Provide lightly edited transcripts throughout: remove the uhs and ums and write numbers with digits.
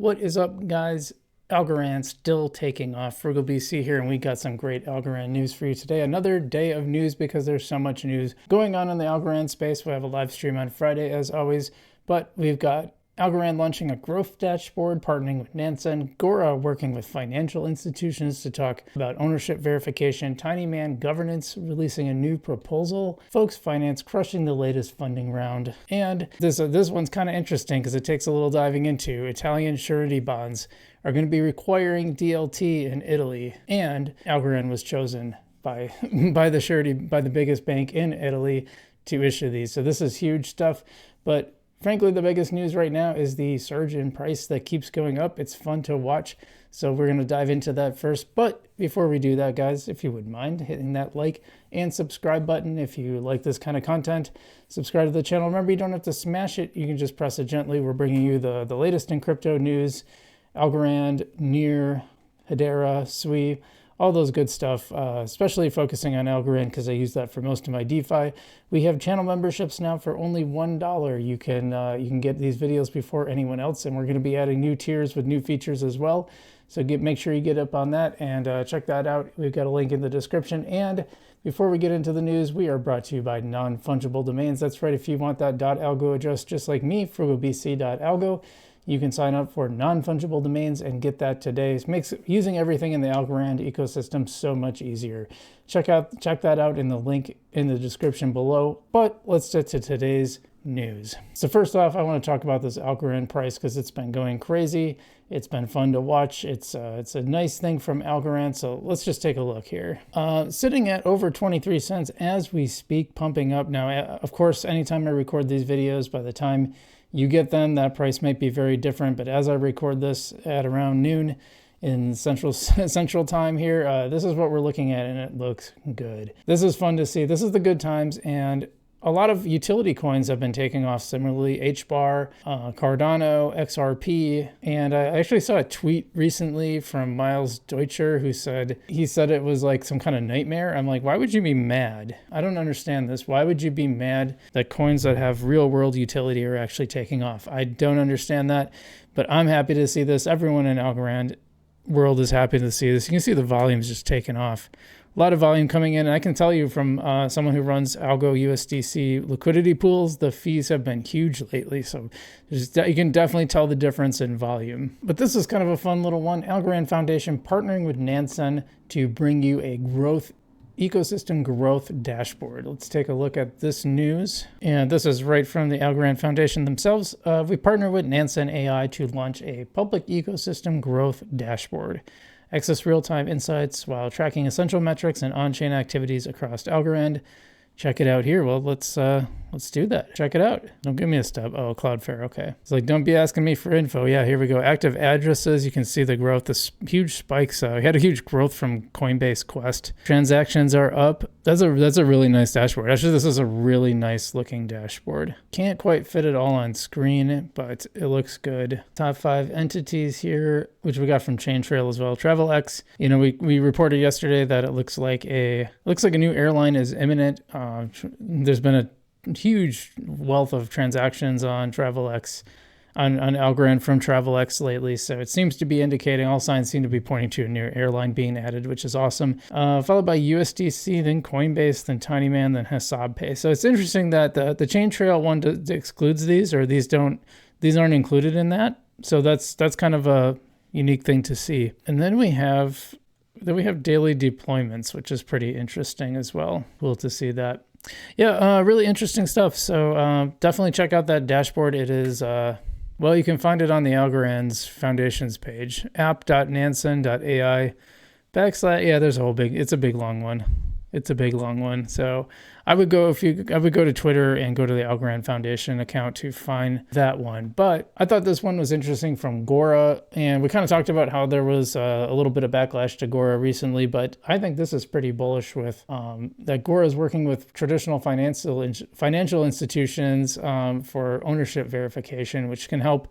What is up, guys? Algorand still taking off. Frugal BC here, and we got some great Algorand news for you today. Another day of news because there's so much news going on in the Algorand space. We'll have a live stream on Friday, as always, but we've got Algorand launching a growth dashboard, partnering with Nansen, Gora working with financial institutions to talk about ownership verification, Tinyman governance releasing a new proposal, Folks Finance crushing the latest funding round, and this one's kind of interesting because it takes a little diving into. Italian surety bonds are going to be requiring DLT in Italy, and Algorand was chosen by the biggest bank in Italy to issue these. So this is huge stuff, but frankly, the biggest news right now is the surge in price that keeps going up. It's fun to watch, so we're going to dive into that first. But before we do that, guys, if you wouldn't mind hitting that like and subscribe button if you like this kind of content, subscribe to the channel. Remember, you don't have to smash it. You can just press it gently. We're bringing you the latest in crypto news, Algorand, Near, Hedera, Sui, all those good stuff, especially focusing on Algorand because I use that for most of my DeFi. We have channel memberships now for only $1. You can get these videos before anyone else, and we're going to be adding new tiers with new features as well. So make sure you get up on that and check that out. We've got a link in the description. And before we get into the news, we are brought to you by non-fungible domains. That's right. If you want that .algo address just like me, frugalbc.algo. You can sign up for non-fungible domains and get that today. It makes using everything in the Algorand ecosystem so much easier. Check that out in the link in the description below. But let's get to today's news. So first off, I want to talk about this Algorand price because it's been going crazy. It's been fun to watch. It's a nice thing from Algorand. So let's just take a look here. Sitting at over 23 cents as we speak, pumping up. Now, of course, anytime I record these videos, by the time you get them, that price might be very different, but as I record this at around noon in central time here, this is what we're looking at, and it looks good. This is fun to see. This is the good times, and a lot of utility coins have been taking off similarly. HBAR, Cardano, XRP, and I actually saw a tweet recently from Miles Deutscher who said it was like some kind of nightmare. I'm like, why would you be mad? I don't understand this. Why would you be mad that coins that have real world utility are actually taking off? I don't understand that, but I'm happy to see this. Everyone in Algorand world is happy to see this. You can see the volume's just taking off. A lot of volume coming in, and I can tell you from someone who runs Algo USDC liquidity pools, the fees have been huge lately, so you can definitely tell the difference in volume. But this is kind of a fun little one. Algorand Foundation partnering with Nansen to bring you a ecosystem growth dashboard. Let's take a look at this news, and this is right from the Algorand Foundation themselves. We partner with Nansen AI to launch a public ecosystem growth dashboard. Access real-time insights while tracking essential metrics and on-chain activities across Algorand. Check it out here. Well, let's do that. Check it out. Don't give me a stub. Oh, Cloudflare. Okay. It's like, don't be asking me for info. Yeah, here we go. Active addresses. You can see the growth, the huge spikes. We had a huge growth from Coinbase Quest. Transactions are up. That's a really nice dashboard. Actually, this is a really nice looking dashboard. Can't quite fit it all on screen, but it looks good. Top 5 entities here, which we got from ChainTrail as well. TravelX. You know, we reported yesterday that it looks like a new airline is imminent. There's been a huge wealth of transactions on TravelX, on Algorand from TravelX lately, so it seems to be indicating, all signs seem to be pointing to a new airline being added, which is awesome. Followed by USDC, then Coinbase, then Tinyman, then HesabPay. So it's interesting that the ChainTrail one excludes these, or these aren't included in that. So that's kind of a unique thing to see. And then we have daily deployments, which is pretty interesting as well. Cool to see that. Yeah, really interesting stuff. So definitely check out that dashboard. It is, well, you can find it on the Algorand's Foundations page, app.nansen.ai / yeah, there's it's a big long one. It's a big long one. So I would go to Twitter and go to the Algorand Foundation account to find that one. But I thought this one was interesting from Gora, and we kind of talked about how there was a little bit of backlash to Gora recently, but I think this is pretty bullish with that Gora is working with traditional financial institutions for ownership verification, which can help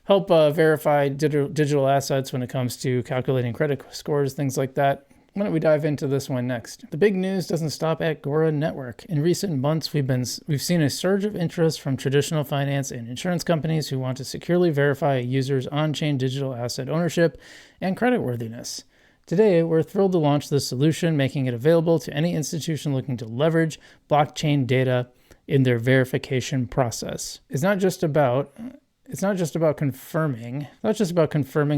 verify digital assets when it comes to calculating credit scores, things like that. why don't we dive into this one next? The big news doesn't stop at Gora Network. In recent months, we've seen a surge of interest from traditional finance and insurance companies who want to securely verify a user's on-chain digital asset ownership and creditworthiness. Today, we're thrilled to launch this solution, making it available to any institution looking to leverage blockchain data in their verification process. It's not just about confirming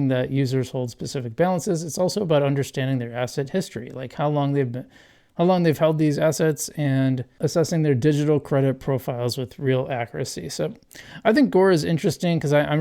that users hold specific balances. It's also about understanding their asset history, like how long they've held these assets, and assessing their digital credit profiles with real accuracy. So I think Gora is interesting because I'm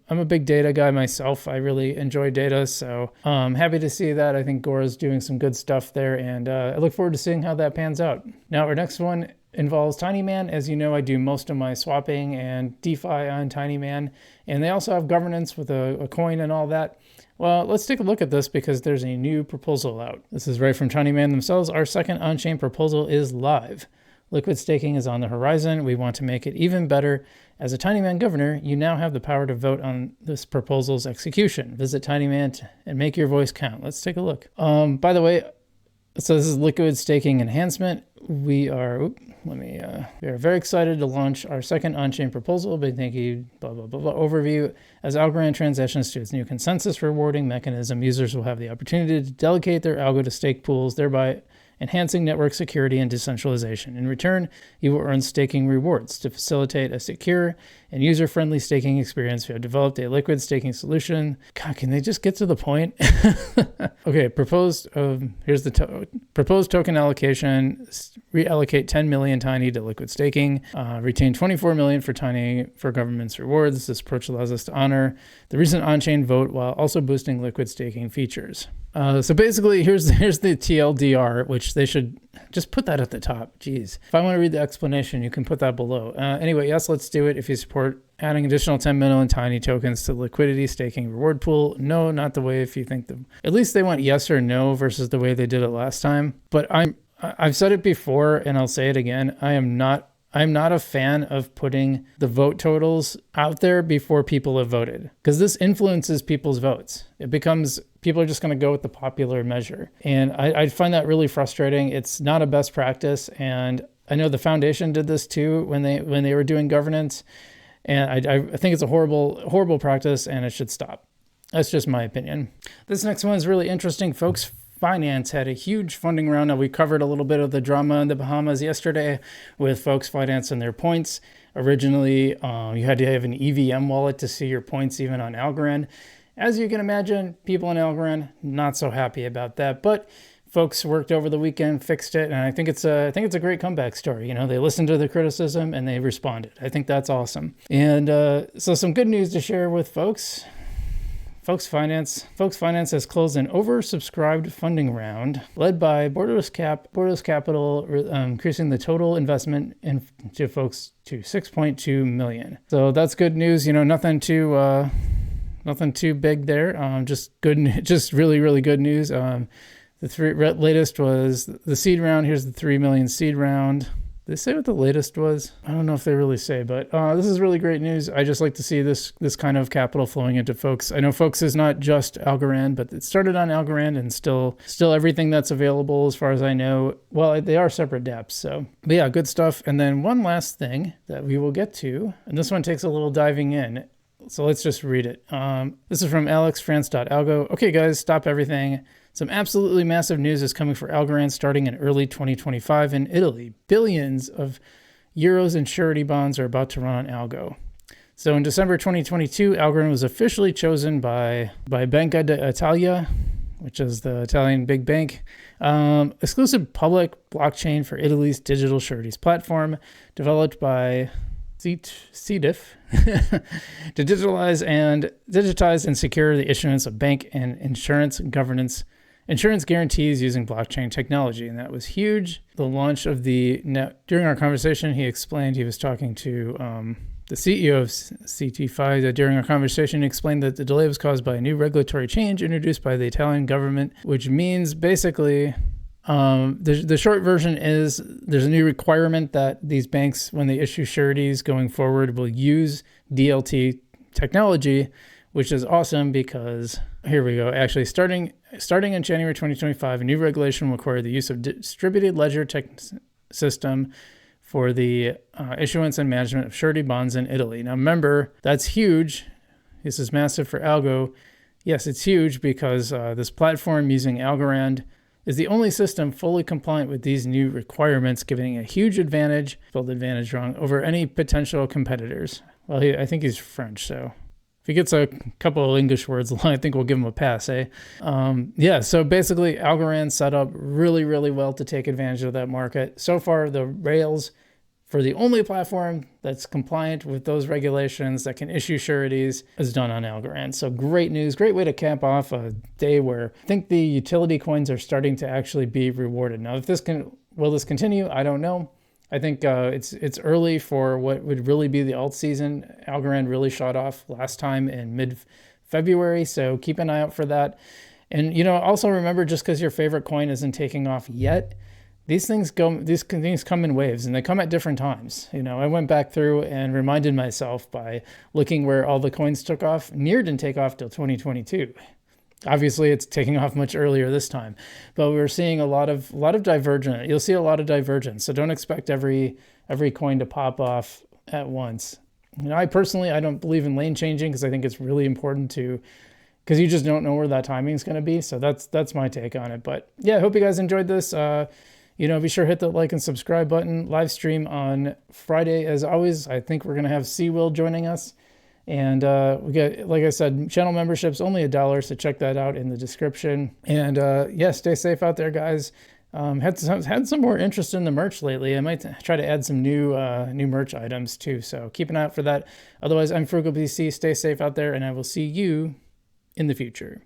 a big data guy myself. I really enjoy data. So I'm happy to see that. I think Gora is doing some good stuff there, and I look forward to seeing how that pans out. Now, our next one involves Tinyman. As you know, I do most of my swapping and DeFi on Tinyman, and they also have governance with a coin and all that. Well, let's take a look at this because there's a new proposal out. This is right from Tinyman themselves. Our second on-chain proposal is live. Liquid staking is on the horizon. We want to make it even better. As a Tinyman governor, you now have the power to vote on this proposal's execution. Visit Tinyman and make your voice count. Let's take a look. By the way, so this is liquid staking enhancement. We are very excited to launch our second on-chain proposal. Big thank you, blah, blah, blah, blah. Overview. As Algorand transitions to its new consensus rewarding mechanism, users will have the opportunity to delegate their algo to stake pools, thereby enhancing network security and decentralization. In return, you will earn staking rewards. To facilitate a secure and user-friendly staking experience, we have developed a liquid staking solution. God, can they just get to the point? Okay, proposed token allocation. Reallocate 10 million Tiny to liquid staking. Retain 24 million for Tiny for government's rewards. This approach allows us to honor the recent on-chain vote while also boosting liquid staking features. So basically, here's the TLDR, which they should just put that at the top. Jeez. If I want to read the explanation, you can put that below. Anyway, yes, let's do it. If you support adding additional 10 million Tiny tokens to the liquidity staking reward pool, no, not the way if you think at least they want yes or no versus the way they did it last time. But I've said it before and I'll say it again. I'm not a fan of putting the vote totals out there before people have voted, because this influences people's votes. It becomes people are just going to go with the popular measure. And I find that really frustrating. It's not a best practice. And I know the foundation did this too when they were doing governance. And I think it's a horrible practice and it should stop. That's just my opinion. This next one is really interesting, folks. Finance had a huge funding round. Now, we covered a little bit of the drama in the Bahamas yesterday with folks financing their points. Originally, you had to have an EVM wallet to see your points even on Algorand. As you can imagine, people in Algorand not so happy about that, but folks worked over the weekend, fixed it, and I think it's a great comeback story. You know, they listened to the criticism and they responded. I think that's awesome. And so some good news to share with folks. Folks Finance has closed an oversubscribed funding round led by Bordeaux Capital, increasing the total investment into folks to 6.2 million. So that's good news. You know, nothing too big there. Just really, really good news. The latest was the seed round. Here's the 3 million seed round. Did they say what the latest was? I don't know if they really say, but this is really great news. I just like to see this kind of capital flowing into folks. I know folks is not just Algorand, but it started on Algorand and still everything that's available as far as I know. Well, they are separate dApps. So, but yeah, good stuff. And then one last thing that we will get to, and this one takes a little diving in. So let's just read it. This is from alexfrance.algo. Okay, guys, stop everything. Some absolutely massive news is coming for Algorand starting in early 2025 in Italy. Billions of euros in surety bonds are about to run on Algo. So in December 2022, Algorand was officially chosen by Banca d'Italia, which is the Italian big bank, exclusive public blockchain for Italy's digital sureties platform, developed by CDIF to digitize and secure the issuance of bank and insurance guarantees using blockchain technology. And that was huge. The launch of during our conversation, he explained, he was talking to the CEO of CT5. During our conversation, he explained that the delay was caused by a new regulatory change introduced by the Italian government, which means basically, the short version is there's a new requirement that these banks, when they issue sureties going forward, will use DLT technology, which is awesome because here we go. Actually, starting in January 2025, a new regulation will require the use of distributed ledger system for the issuance and management of surety bonds in Italy. Now, remember, that's huge. This is massive for Algo. Yes, it's huge because this platform using Algorand is the only system fully compliant with these new requirements, giving a huge advantage, spelled advantage wrong, over any potential competitors. Well, I think he's French, so if he gets a couple of English words, I think we'll give him a pass, eh? So basically, Algorand set up really, really well to take advantage of that market. So far, the rails for the only platform that's compliant with those regulations that can issue sureties is done on Algorand. So great news, great way to cap off a day where I think the utility coins are starting to actually be rewarded. Now, will this continue? I don't know. I think it's early for what would really be the alt season. Algorand really shot off last time in mid-February, so keep an eye out for that. And also remember, just because your favorite coin isn't taking off yet, these things come in waves, and they come at different times. I went back through and reminded myself by looking where all the coins took off. Near didn't take off till 2022. Obviously, it's taking off much earlier this time, but we're seeing a lot of divergence. You'll see a lot of divergence, so don't expect every coin to pop off at once. I personally, I don't believe in lane changing because I think it's really important because you just don't know where that timing is going to be. So that's my take on it. But yeah, I hope you guys enjoyed this. Be sure to hit the like and subscribe button. Live stream on Friday, as always. I think we're going to have Will joining us. And we get, like I said, channel memberships only $1, so check that out in the description. And stay safe out there, guys. Had some more interest in the merch lately. I might try to add some new merch items too. So keep an eye out for that. Otherwise, I'm FrugalBC. Stay safe out there, and I will see you in the future.